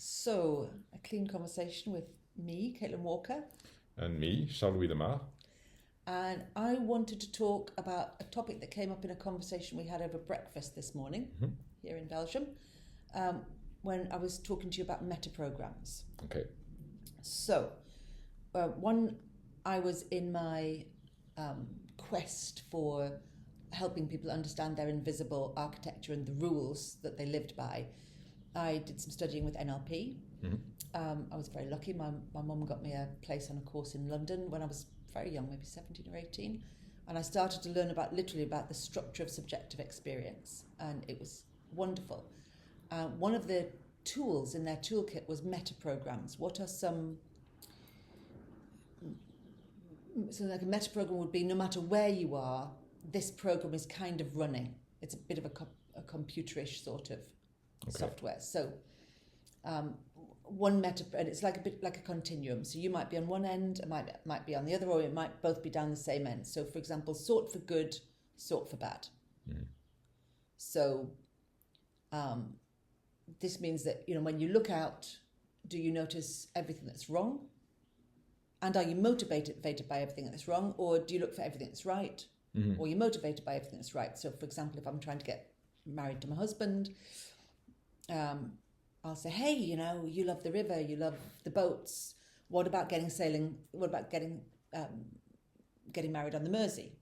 So, a clean conversation with me, Caitlin Walker. And me, Charles-Louis Lemar. And I wanted to talk about a topic that came up in a conversation we had over breakfast this morning here in Belgium, when I was talking to you about metaprogrammes. Okay. So, I was in my quest for helping people understand their invisible architecture and the rules that they lived by. I did some studying with NLP. I was very lucky. My mum got me a place on a course in London when I was very young, maybe 17 or 18. And I started to learn about the structure of subjective experience. And it was wonderful. One of the tools in their toolkit was metaprogrammes. What are some... So like a metaprogramme would be, no matter where you are, this program is kind of running. It's a bit of a computerish sort of software. So one and it's like a bit like a continuum. So you might be on one end, it might be on the other, or it might both be down the same end. So for example, sort for good, sort for bad. So this means that, when you look out, do you notice everything that's wrong? And are you motivated by everything that's wrong? Or do you look for everything that's right? Or you're motivated by everything that's right? So for example, if I'm trying to get married to my husband, I'll say, hey, you love the river, you love the boats. What about sailing? What about getting married on the Mersey?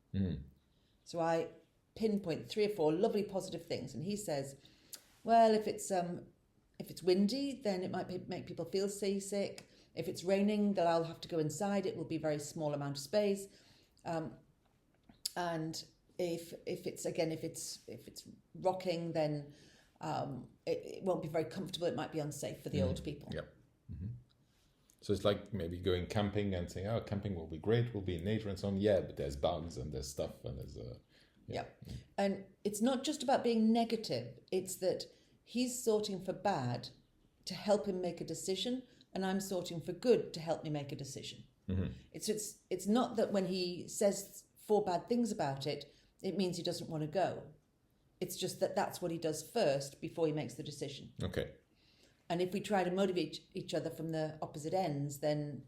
So I pinpoint 3 or 4 lovely positive things, and he says, well, if it's windy, then it might make people feel seasick. If it's raining, then I'll have to go inside. It will be a very small amount of space. And if it's rocking, then it won't be very comfortable. It might be unsafe for the old people. Yep. So it's like maybe going camping and saying, oh, camping will be great, we'll be in nature and so on. Yeah, but there's bugs and there's stuff and there's... And it's not just about being negative. It's that he's sorting for bad to help him make a decision, and I'm sorting for good to help me make a decision. It's not that when he says 4 bad things about it, it means he doesn't want to go. It's just that that's what he does first before he makes the decision. Okay. And if we try to motivate each other from the opposite ends, then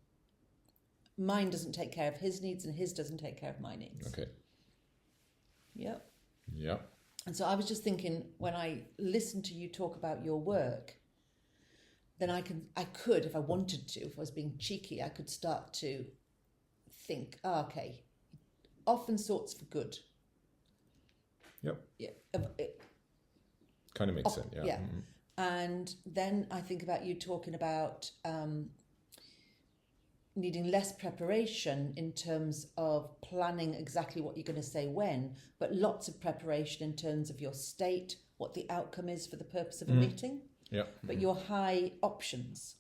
mine doesn't take care of his needs and his doesn't take care of my needs. Okay. Yep. Yeah. And so I was just thinking, when I listen to you talk about your work, then I could, if I wanted to, if I was being cheeky, I could start to think, okay, often sorts for good. Yep. Yeah. Kind of makes sense, yeah. Yeah. And then I think about you talking about needing less preparation in terms of planning exactly what you're going to say when, but lots of preparation in terms of your state, what the outcome is for the purpose of a meeting. Yeah. But your high options.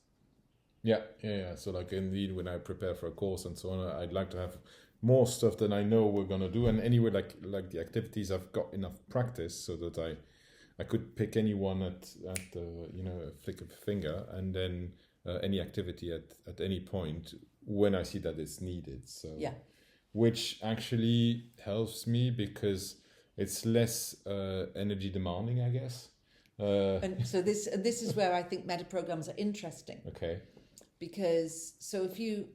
Yeah. So like indeed, when I prepare for a course and so on, I'd like to have more stuff than I know we're gonna do. And anyway, like the activities, I've got enough practice so that I could pick anyone at a flick of a finger, and then any activity at any point when I see that it's needed. So yeah. Which actually helps me because it's less energy demanding, I guess. And so this is where I think metaprogrammes are interesting. Okay. Because so if you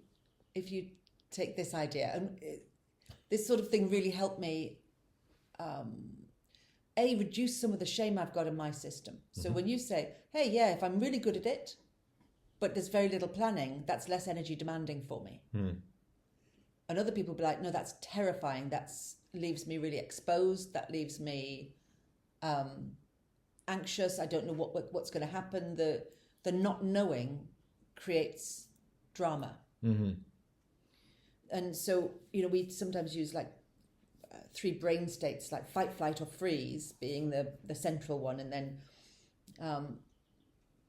take this idea, and this sort of thing really helped me reduce some of the shame I've got in my system. So when you say, hey, yeah, if I'm really good at it, but there's very little planning, that's less energy demanding for me. And other people be like, no, that's terrifying. That leaves me really exposed. That leaves me anxious. I don't know what's going to happen. The not knowing creates drama. And so, we sometimes use like 3 brain states, like fight, flight, or freeze being the central one, and then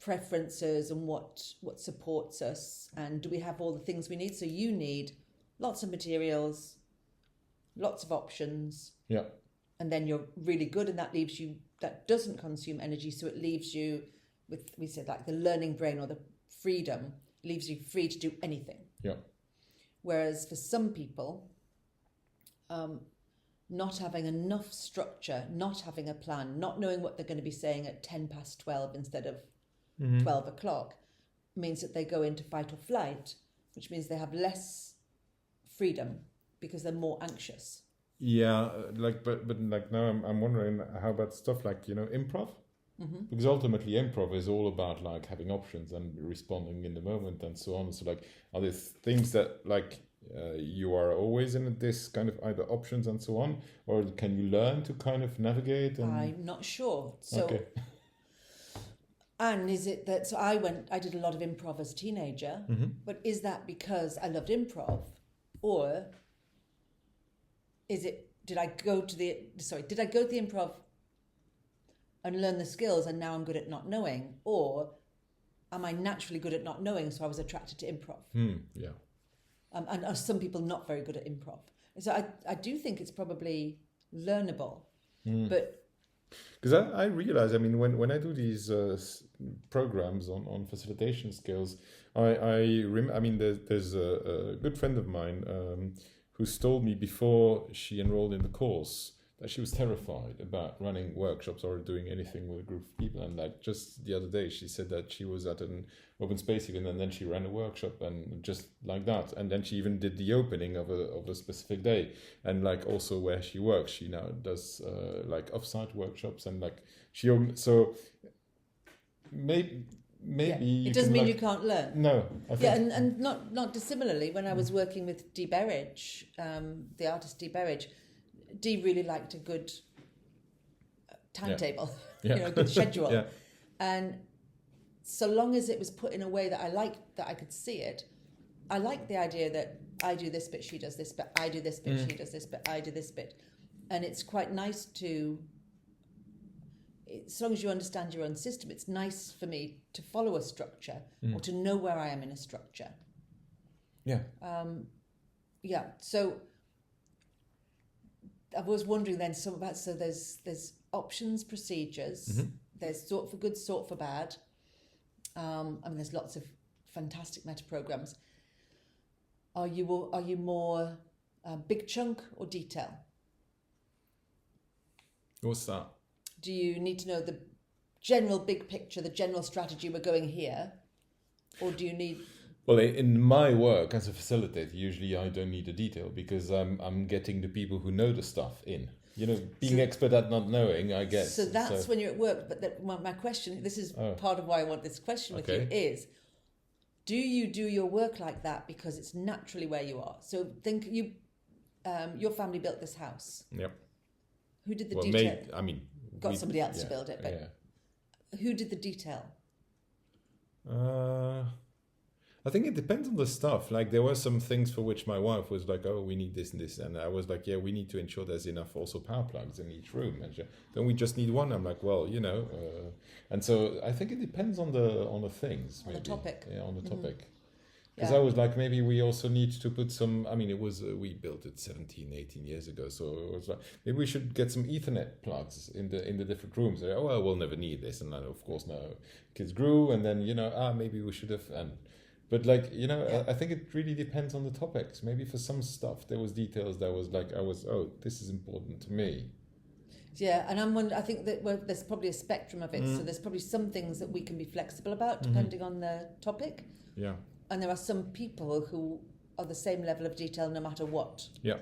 preferences and what supports us, and do we have all the things we need? So you need lots of materials, lots of options. Yeah. And then you're really good, and that doesn't consume energy, so it leaves you with, we said, like the learning brain or the freedom, leaves you free to do anything. Yeah. Whereas for some people, not having enough structure, not having a plan, not knowing what they're going to be saying at 10 past 12 instead of 12 o'clock, means that they go into fight or flight, which means they have less freedom because they're more anxious. Yeah, but like now I'm wondering how about stuff like, improv? Because ultimately improv is all about like having options and responding in the moment and so on. So like, are there things that like you are always in this kind of either options and so on, or can you learn to kind of navigate? I'm not sure. So, okay. And is it that, so I did a lot of improv as a teenager, but is that because I loved improv, or did I go to the improv and learn the skills and now I'm good at not knowing, or am I naturally good at not knowing, so I was attracted to improv? Yeah. And are some people not very good at improv? So I do think it's probably learnable, but... Because I realize, I mean, when I do these programs on facilitation skills, there's a good friend of mine who's told me before she enrolled in the course that she was terrified about running workshops or doing anything with a group of people. And like just the other day, she said that she was at an open space event and then she ran a workshop and just like that. And then she even did the opening of a specific day. And like also where she works, she now does like offsite workshops and like so maybe it doesn't mean you can't learn. No, I think and not dissimilarly, when I was working with Dee Berridge, the artist Dee Berridge, Dee really liked a good timetable, good schedule. Yeah. And so long as it was put in a way that I liked, that I could see it, I liked the idea that I do this bit, she does this bit, I do this bit, she does this bit, I do this bit. And it's quite nice to, as long as you understand your own system, it's nice for me to follow a structure or to know where I am in a structure. Yeah. So I was wondering then so there's options, procedures, there's sort for good, sort for bad. There's lots of fantastic metaprogrammes. Are you more big chunk or detail? What's that? Do you need to know the general big picture, the general strategy, we're going here, or do you need... Well, in my work as a facilitator, usually I don't need the detail because I'm getting the people who know the stuff in. Being expert at not knowing, I guess. So that's when you're at work. But my question, this is part of why I want this question with you, is do you do your work like that because it's naturally where you are? So think your family built this house. Yep. Who did the detail? Got somebody else to build it, but who did the detail? I think it depends on the stuff. Like there were some things for which my wife was like, "Oh, we need this and this," and I was like, "Yeah, we need to ensure there's enough also power plugs in each room." And then we just need one. I'm like, "Well, and so I think it depends on the things, on the topic. Yeah, on the topic. Because I was like, maybe we also need to put some. I mean, it was we built it 17, 18 years ago, so it was like maybe we should get some Ethernet plugs in the different rooms. Oh, well, we'll never need this, and then of course no, kids grew, and then maybe we should have But I think it really depends on the topics. Maybe for some stuff there was details that was like this is important to me. Yeah, and I think that there's probably a spectrum of it. So there's probably some things that we can be flexible about depending on the topic. Yeah. And there are some people who are the same level of detail no matter what. Yeah.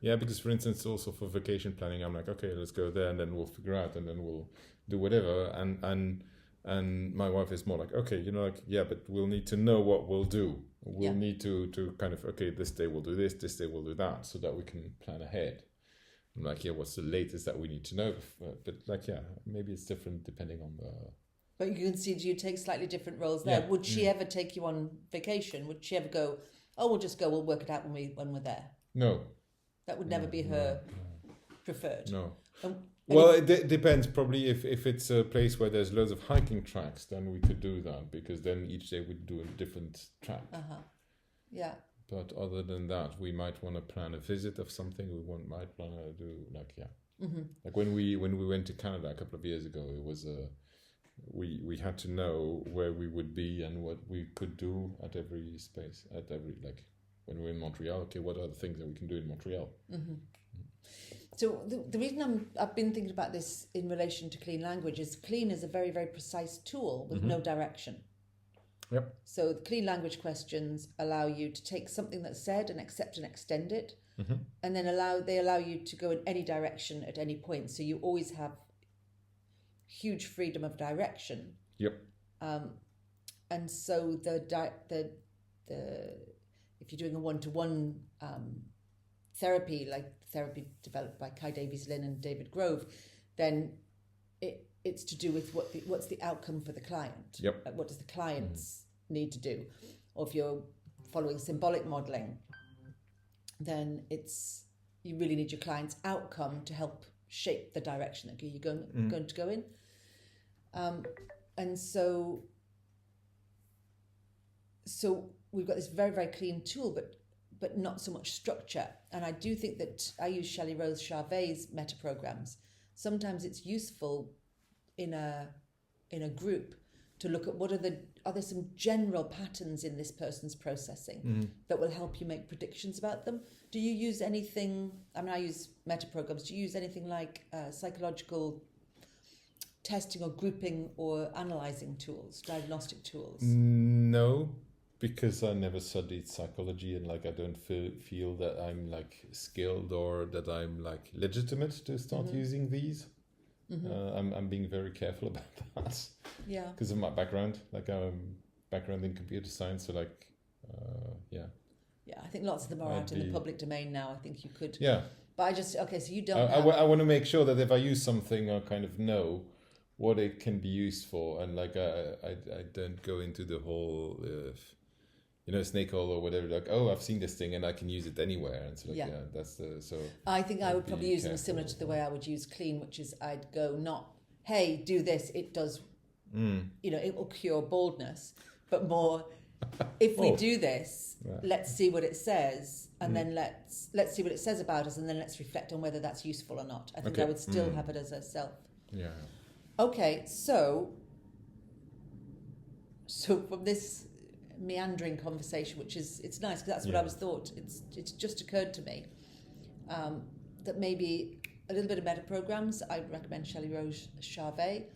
Yeah, because for instance, also for vacation planning, I'm like, okay, let's go there, and then we'll figure out, and then we'll do whatever. And my wife is more like, okay, but we'll need to know what we'll do. We'll need to kind of, okay, this day we'll do this day we'll do that, so that we can plan ahead. I'm like, what's the latest that we need to know? But maybe it's different depending on the... But you can see, do you take slightly different roles there? Yeah. Would she ever take you on vacation? Would she ever go, we'll just go, we'll work it out when we're there? No. That would never be her preferred? No. Well, it depends. Probably if it's a place where there's loads of hiking tracks, then we could do that, because then each day we'd do a different track. Yeah. But other than that, we might want to plan a visit of something. Might want to do like when we went to Canada a couple of years ago, it was we had to know where we would be and what we could do at every space, when we're in Montreal. Okay, what are the things that we can do in Montreal? So the reason I've been thinking about this in relation to clean language is clean is a very, very precise tool with no direction. Yep. So the clean language questions allow you to take something that's said and accept and extend it, and then they allow you to go in any direction at any point. So you always have huge freedom of direction. Yep. And so the if you're doing a one-to-one therapy, like therapy developed by Davies, Linn, and David Grove, then it's to do with what's the outcome for the client. Yep. Like what does the clients need to do? Or if you're following symbolic modelling, then you really need your client's outcome to help shape the direction that you're going to go in. And so we've got this very, very clean tool, but not so much structure. And I do think that I use Shelley Rose Charvet's metaprogrammes. Sometimes it's useful in a group to look at are there some general patterns in this person's processing that will help you make predictions about them. Do you use anything, I use metaprogrammes, do you use anything like psychological testing or grouping or analysing tools, diagnostic tools? No, because I never studied psychology, and like I don't feel that I'm like skilled or that I'm like legitimate to start using these. I'm being very careful about that. Yeah. Because of my background, like background in computer science, so like, yeah. Yeah, I think lots of them are out in the public domain now. I think you could. Yeah. But so you don't. I want to make sure that if I use something, I kind of know what it can be used for, and like I don't go into the whole snake oil or whatever, like, oh, I've seen this thing and I can use it anywhere, and so like, that's so I think I would probably use them similar to the way I would use clean, which is I'd go not, hey, do this, it does it will cure baldness, but more if we do this, let's see what it says, and then let's see what it says about us, and then let's reflect on whether that's useful or not. I think I would still have it as a self. Yeah. Okay, so from this meandering conversation, which is, it's nice because that's what I was thought. It's just occurred to me that maybe a little bit of metaprogrammes. I recommend Shelley Rose Charvet,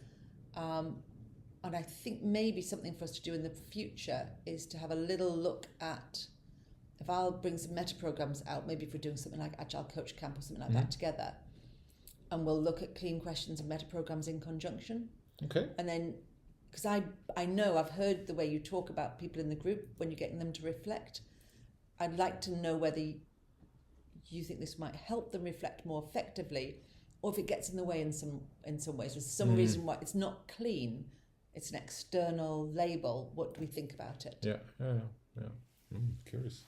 and I think maybe something for us to do in the future is to have a little look at, if I'll bring some metaprogrammes out, maybe if we're doing something like Agile Coach Camp or something like that together, and we'll look at clean questions and metaprogrammes in conjunction. Okay. And then, because I know I've heard the way you talk about people in the group when you're getting them to reflect. I'd like to know whether you think this might help them reflect more effectively, or if it gets in the way in some ways. There's some reason why it's not clean. It's an external label. What do we think about it? Yeah. Curious.